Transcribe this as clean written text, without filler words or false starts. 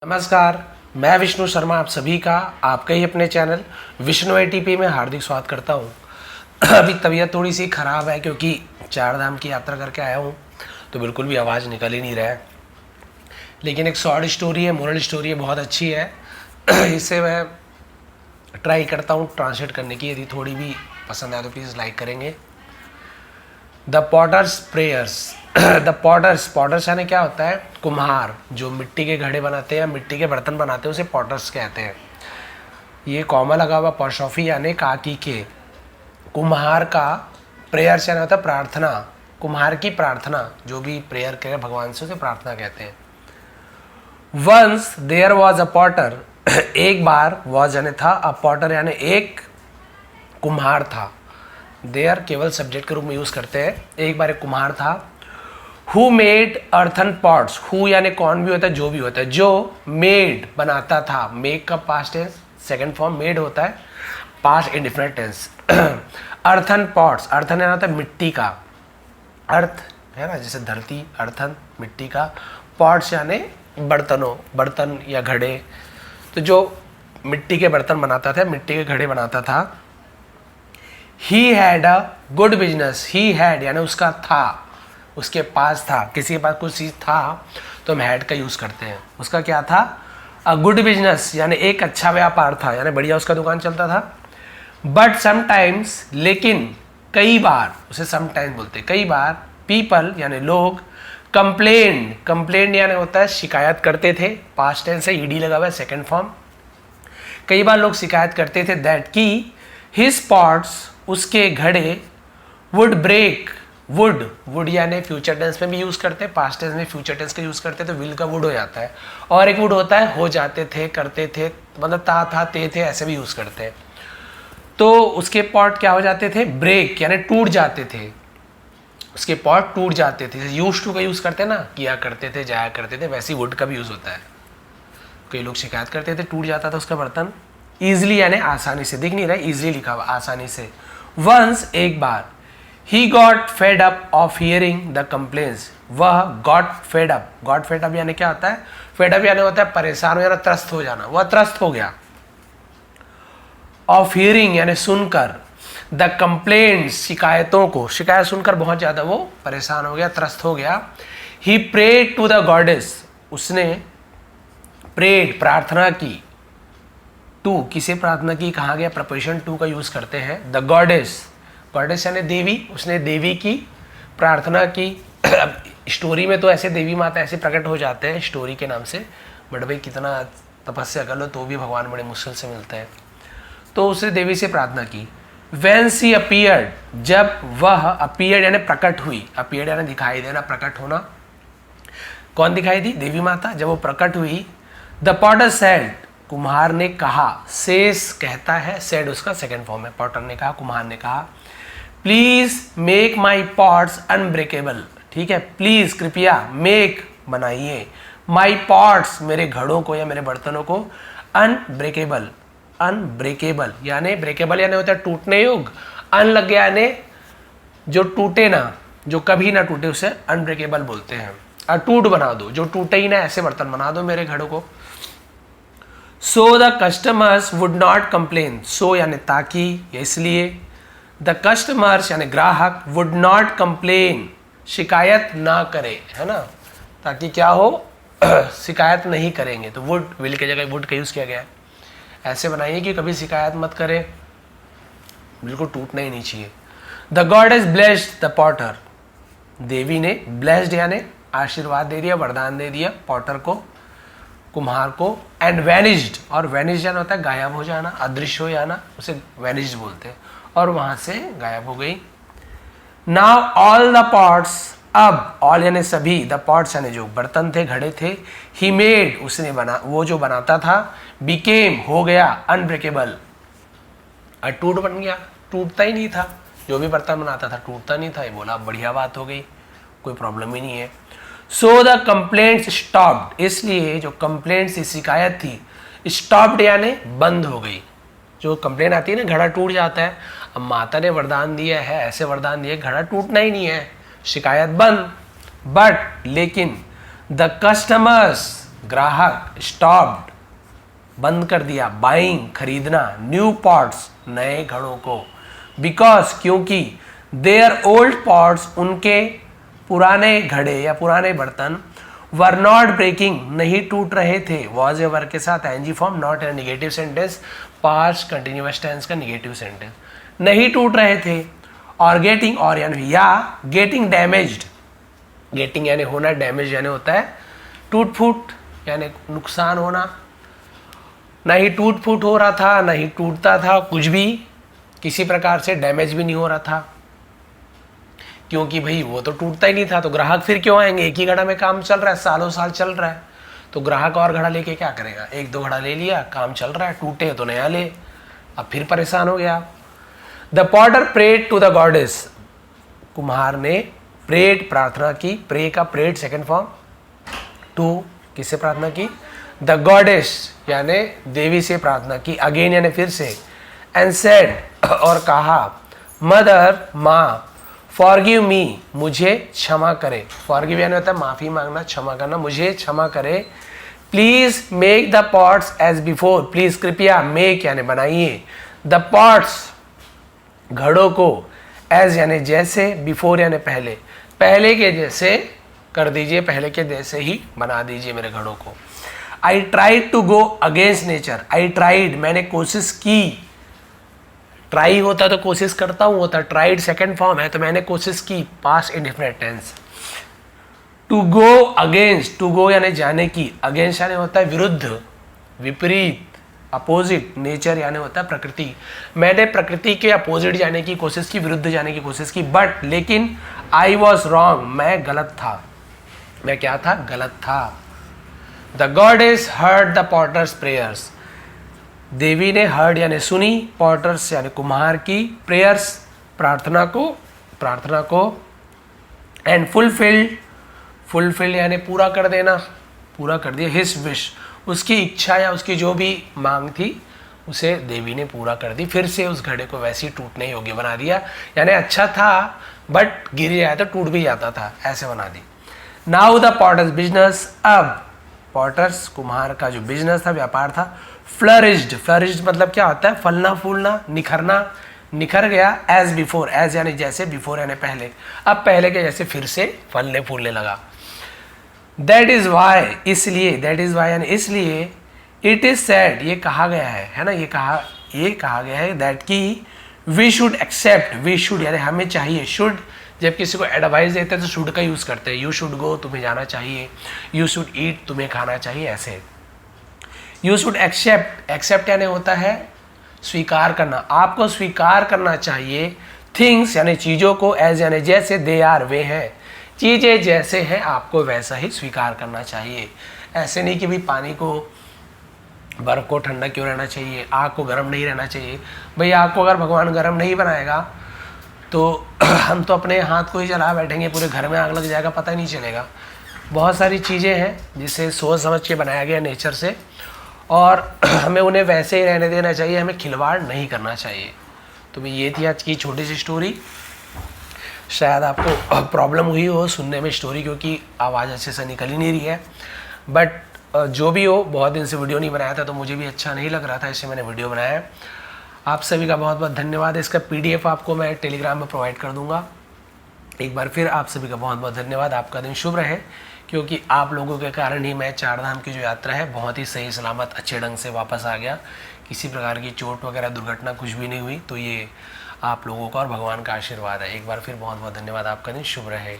नमस्कार, मैं विष्णु शर्मा आप सभी का आपके ही अपने चैनल विष्णु एटीपी में हार्दिक स्वागत करता हूँ। अभी तबीयत थोड़ी सी ख़राब है क्योंकि चार धाम की यात्रा करके आया हूँ तो बिल्कुल भी आवाज़ निकल ही नहीं रहा है। लेकिन एक शॉर्ट स्टोरी है, मोरल स्टोरी है, बहुत अच्छी है। इसे मैं ट्राई करता हूँ ट्रांसलेट करने की, यदि थोड़ी भी पसंद आए तो प्लीज़ लाइक करेंगे। The potter's prayers. The potters यानी क्या होता है? कुम्हार, जो मिट्टी के घड़े बनाते हैं, मिट्टी के बर्तन बनाते हैं, उसे पॉटर्स कहते हैं। ये कॉमा लगा हुआ पॉशॉफी यानी काकी के। कुम्हार का प्रेयर्स यानी होता है प्रार्थना, कुम्हार की प्रार्थना, जो भी प्रेयर करे भगवान से उसे प्रार्थना कहते हैं। Once there was a potter. एक बार वॉज यानी था, अ पॉटर यानी एक कुम्हार था। देयर केवल सब्जेक्ट के रूप में यूज करते हैं। एक बार एक कुम्हार था। Who made earthen pots. Who यानी कौन भी होता है, जो भी होता है, जो मेड बनाता था। मेक का past tense second form made होता है, past indefinite tense. Earthen pots, earthen यानी होता है मिट्टी का, अर्थ है ना, जैसे धरती, अर्थन मिट्टी का, पॉट्स यानी बर्तनों, बर्तन या घड़े। तो जो मिट्टी के बर्तन बनाता था, मिट्टी के घड़े बनाता था। He had a good business. He had यानी उसका था, उसके पास था, किसी के पास कुछ चीज़ था तो हम had का यूज़ करते हैं। उसका क्या था? A good business यानी एक अच्छा व्यापार था, यानी बढ़िया उसका दुकान चलता था। But sometimes लेकिन कई बार, उसे sometimes बोलते हैं, कई बार people यानी लोग complained यानी होता है शिकायत करते थे, पास्ट टेंस है, ईडी लगा हुआ है, सेकेंड फॉर्म। कई बार लोग शिकायत करते थे दैट की his pots उसके घड़े वुड ब्रेक। वुड यानी फ्यूचर टेंस में भी यूज करते हैं, पास्ट टेंस में फ्यूचर टेंस का यूज करते हैं तो विल का वुड हो जाता है। और एक वुड होता है हो जाते थे, करते थे, मतलब था थे ऐसे भी यूज करते हैं। तो उसके पॉट क्या हो जाते थे? ब्रेक यानी टूट जाते थे, उसके पॉट टूट जाते थे। यूज टू का यूज करते हैं ना, किया करते थे, जाया करते थे, वैसे ही वुड का भी यूज होता है। कई लोग शिकायत करते थे टूट जाता था उसका बर्तन। ईजिली यानी आसानी से, दिख नहीं रहा, ईजिली लिखा हुआ, आसानी से। वंस एक बार, he got fed up of hearing the complaints। वह got fed up यानी क्या होता है? fed up यानी होता है परेशान हो जाना, त्रस्त हो जाना। वह त्रस्त हो गया। of hearing यानी सुनकर, the complaints शिकायतों को, शिकायत सुनकर बहुत ज्यादा वो परेशान हो गया, त्रस्त हो गया। he prayed to the goddess। उसने prayed प्रार्थना की, टू किसे प्रार्थना की, कहा गया प्रपोजिशन टू का यूज करते हैं। द गॉडेस यानी देवी, उसने देवी की प्रार्थना की। स्टोरी में तो ऐसे देवी माता ऐसे प्रकट हो जाते हैं स्टोरी के नाम से, बट भाई कितना तपस्या कर लो तो भी भगवान बड़े मुश्किल से मिलते हैं। तो उसने देवी से प्रार्थना की। When she appeared, जब वह appeared यानी प्रकट हुई, appeared यानी दिखाई देना, प्रकट होना। कौन दिखाई दी? देवी माता। जब वो प्रकट हुई, द पॉटर said कुम्हार ने कहा, सेस कहता है, सेड उसका सेकेंड फॉर्म है, पॉटर ने कहा, कुम्हार ने कहा, please make my pots unbreakable. ठीक है, प्लीज कृपया, मेक बनाइए, माई पॉट्स मेरे घड़ों को या मेरे बर्तनों को, अनब्रेकेबल यानी ब्रेकेबल यानी होता है टूटने योग्य, अन लग गया यानी जो टूटे ना, जो कभी ना टूटे, उसे अनब्रेकेबल बोलते हैं। अटूट बना दो, जो टूटे ही ना ऐसे बर्तन बना दो मेरे घड़ों को। So the customers would not complain। So यानी ताकि या इसलिए, the customers यानी ग्राहक, would not complain शिकायत ना करे, है ना, ताकि क्या हो, शिकायत नहीं करेंगे। तो would, will की जगह would का यूज किया गया है। ऐसे बनाइए कि कभी शिकायत मत करें, बिल्कुल टूटना ही नहीं चाहिए। The goddess blessed the potter। देवी ने blessed यानी आशीर्वाद दे दिया, वरदान दे दिया पॉटर को, कुम्हार को। एंड वैनिज्ड, और वैनिज्ड यानी होता है गायब हो जाना, अदृश्य हो जाना, उसे वैनिज्ड बोलते हैं, और वहां से गायब हो गई। नाउ ऑल द पॉट्स, अब ऑल यानी सभी, द पॉट्स यानी जो बर्तन थे, घड़े थे, ही मेड उसने बना, वो जो बनाता था, बिकेम हो गया, अनब्रेकेबल अटूट बन गया, टूटता ही नहीं था, जो भी बर्तन बनाता था टूटता नहीं था। ये बोला बढ़िया बात हो गई, कोई प्रॉब्लम ही नहीं है। सो द कंप्लेंट्स स्टॉप्ड, इसलिए जो कंप्लेंट्स की शिकायत थी, स्टॉप्ड यानी बंद हो गई। जो कंप्लेंट आती है ना, घड़ा टूट जाता है, अब माता ने वरदान दिया है, ऐसे वरदान दिए, घड़ा टूटना ही नहीं है, शिकायत बंद। बट लेकिन द कस्टमर्स ग्राहक स्टॉप्ड बंद कर दिया, बाइंग खरीदना, न्यू पॉट्स नए घड़ों को, बिकॉज क्योंकि देयर ओल्ड पॉट्स उनके पुराने घड़े या पुराने बर्तन वर नॉट ब्रेकिंग नहीं टूट रहे थे, वॉज ए वर्क के साथ ing form, not a negative sentence, past continuous tense का निगेटिव सेंटेंस, नहीं टूट रहे थे, और गेटिंग और यानी या गेटिंग डैमेज्ड, गेटिंग यानी होना, डैमेज यानी होता है टूट फूट यानी नुकसान होना, ना ही टूट फूट हो रहा था, ना ही टूटता था, कुछ भी किसी प्रकार से डैमेज भी नहीं हो रहा था, क्योंकि भाई वो तो टूटता ही नहीं था, तो ग्राहक फिर क्यों आएंगे, एक ही घड़ा में काम चल रहा है, सालों साल चल रहा है, तो ग्राहक और घड़ा लेके क्या करेगा, एक दो घड़ा ले लिया, काम चल रहा है, टूटे तो नया ले, अब फिर परेशान हो गया। The potter prayed to the goddess, कुम्हार ने प्रेड प्रार्थना की, प्रे का प्रेड सेकंड फॉर्म, टू किससे प्रार्थना की, द गॉडेस यानी देवी से प्रार्थना की, अगेन यानी फिर से, एंड सेड और कहा, मदर माँ, फॉरगिव मी मुझे क्षमा करे, फॉरगिव यानी होता है माफी मांगना, क्षमा करना, मुझे क्षमा करे, please make the pots as before, please कृपया, मेक यानी बनाइए, द पॉट्स घड़ों को, एज यानी जैसे, बिफोर यानी पहले, पहले के जैसे कर दीजिए, पहले के जैसे ही बना दीजिए मेरे घड़ों को। I tried to go against nature, I tried मैंने कोशिश की, ट्राई होता तो कोशिश करता हूं होता, ट्राइड सेकंड फॉर्म है तो मैंने कोशिश की, past indefinite tense. To go against, to go यानी जाने की, अगेंस्ट यानी होता है विरुद्ध, विपरीत, अपोजिट, नेचर यानी होता है प्रकृति, मैंने प्रकृति के अपोजिट जाने की कोशिश की, विरुद्ध जाने की कोशिश की, बट लेकिन आई वॉज रॉन्ग मैं गलत था, मैं क्या था, गलत था। The goddess heard the potter's prayers, देवी ने हर्ड यानी सुनी, पॉटर्स यानी कुम्हार की, प्रेयर्स प्रार्थना को, एंड फुलफिल्ड यानी पूरा कर देना, पूरा कर दिया, हिज विश उसकी इच्छा या उसकी जो भी मांग थी उसे देवी ने पूरा कर दी, फिर से उस घड़े को वैसे ही टूटने योग्य बना दिया, यानी अच्छा था बट गिर जाए तो टूट भी जाता था, ऐसे बना दी। नाउ द पॉटर्स बिजनेस, अब पॉटर्स कुम्हार का जो बिजनेस था, व्यापार था, फ्लरिश्ड मतलब क्या होता है, फलना फूलना, निखरना, निखर गया, एज बिफोर, एज यानी जैसे, बिफोर यानी पहले, अब पहले के जैसे फिर से फलने फूलने लगा। दैट इज वाई इसलिए, दैट इज वाई यानी इसलिए, इट इज सेड ये कहा गया है ना, ये कहा गया है, दैट की we should accept, we should यानी हमें चाहिए, शुड जब किसी को एडवाइस देते हैं तो शुड का यूज करते हैं, यू शुड गो तुम्हें जाना चाहिए, यू शुड ईट तुम्हें खाना चाहिए, ऐसे। यू शुड एक्सेप्ट, एक्सेप्ट यानी होता है स्वीकार करना, आपको स्वीकार करना चाहिए, थिंग्स यानी चीज़ों को, एज यानी जैसे, दे आर वे हैं, चीज़ें जैसे हैं आपको वैसा ही स्वीकार करना चाहिए, ऐसे नहीं कि भाई पानी को, बर्फ़ को ठंडा क्यों रहना चाहिए, आग को गर्म नहीं रहना चाहिए, भाई आग को अगर भगवान गर्म नहीं बनाएगा तो हम तो अपने हाथ को ही जला बैठेंगे, पूरे घर में आग लग जाएगा, पता ही नहीं चलेगा। बहुत सारी चीज़ें हैं जिसे सोच समझ के बनाया गया नेचर से, और हमें उन्हें वैसे ही रहने देना चाहिए, हमें खिलवाड़ नहीं करना चाहिए। तो भाई ये थी आज की छोटी सी स्टोरी, शायद आपको प्रॉब्लम हुई हो सुनने में स्टोरी, क्योंकि आवाज़ अच्छे से निकल ही नहीं रही है, बट जो भी हो, बहुत दिन से वीडियो नहीं बनाया था तो मुझे भी अच्छा नहीं लग रहा था, इससे मैंने वीडियो बनाया है। आप सभी का बहुत बहुत धन्यवाद। इसका PDF आपको मैं टेलीग्राम में प्रोवाइड कर दूंगा। एक बार फिर आप सभी का बहुत बहुत धन्यवाद। आपका दिन शुभ रहे, क्योंकि आप लोगों के कारण ही मैं चारधाम की जो यात्रा है बहुत ही सही सलामत अच्छे ढंग से वापस आ गया, किसी प्रकार की चोट वगैरह दुर्घटना कुछ भी नहीं हुई। तो ये आप लोगों का और भगवान का आशीर्वाद है। एक बार फिर बहुत बहुत धन्यवाद। आपका दिन शुभ रहे।